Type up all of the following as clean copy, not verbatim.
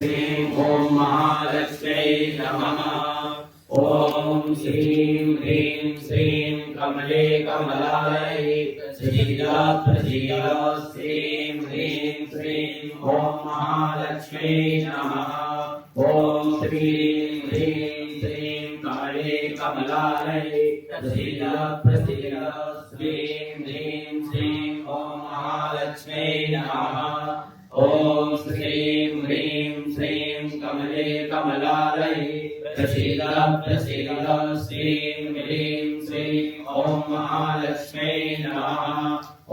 ॐ महालक्ष्म्यै नमः। ॐ श्रीं ह्रीं श्रीं कमले कमलालये प्रसीद प्रसीद श्रीं ह्रीं श्रीं ॐ महालक्ष्म्यै नमः। ॐ श्रीं ह्रीं श्रीं कमले कमलालये प्रसीद प्रसीद श्रीं ह्रीं श्रीं ॐ महालक्ष्म्यै नमः। ॐ श्रीं ह्रीं श्रीं कमले कमलालये प्रसीद प्रसीद श्रीं ह्रीं श्रीं ॐ महालक्ष्म्यै नमः।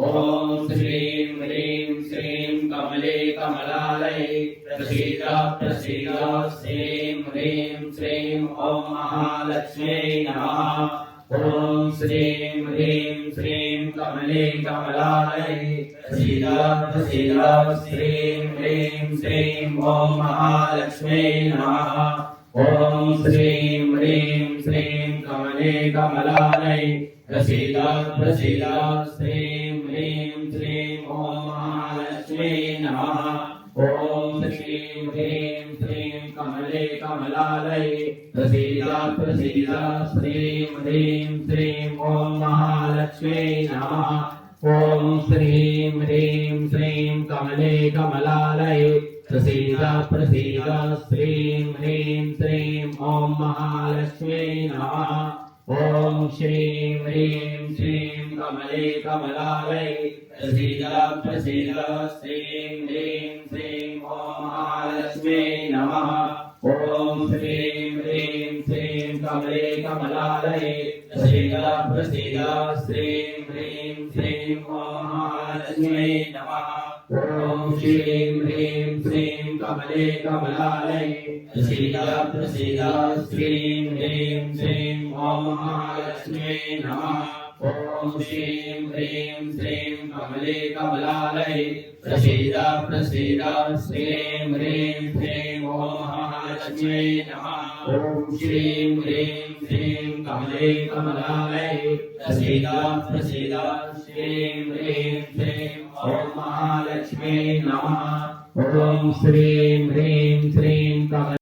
ॐ श्रीं ह्रीं श्रीं कमले कमलालये प्रसीद प्रसीद श्रीं ह्रीं श्रीं ॐ महालक्ष्म्यै नमः। ॐ श्रीं ह्रीं श्रीं कमले कमलालये प्रसीद प्रसीद श्रीं ह्रीं श्रीं ॐ महालक्ष्म्यै नमः। ॐ श्रीं ह्रीं श्रीं कमले कमलालये प्रसीद प्रसीद श्रीं ह्रीं श्रीं ॐ महालक्ष्म्यै नमः। ॐ श्रीं ह्रीं श्रीं कमले कमलालये प्रसीद प्रसीद श्रीं ह्रीं श्रीं ॐ महालक्ष्म्यै नमः। ॐ श्रीं ह्रीं श्रीं कमले कमलालये प्रसीद प्रसीद श्रीं ह्रीं श्रीं ॐ महालक्ष्म्यै नमः। ॐ श्रीं ह्रीं श्रीं कमले कमलालये प्रसीद प्रसीद श्रीं ह्रीं श्रीं ॐ महालक्ष्म्यै नमः। ॐ श्रीं ह्रीं श्रीं कमले कमलालये प्रसीद प्रसीद श्रीं ह्रीं श्रीं ॐ महालक्ष्म्यै नमः। ॐ श्रीं ह्रीं श्रीं कमले कमलालये प्रसीद प्रसीद श्रीं ह्रीं श्रीं ॐ महालक्ष्म्यै नमः। ॐ श्रीं ह्रीं श्रीं कमले कमलालये प्रसीद प्रसीद श्रीं ह्रीं श्रीं ॐ महालक्ष्म्यै नमः। ॐ श्रीं ह्रीं श्रीं कमले कमलालये प्रसीद प्रसीद श्रीं ह्रीं श्रीं ॐ महालक्ष्म्यै नमः। ॐ श्रीं ह्रीं श्रीं कमले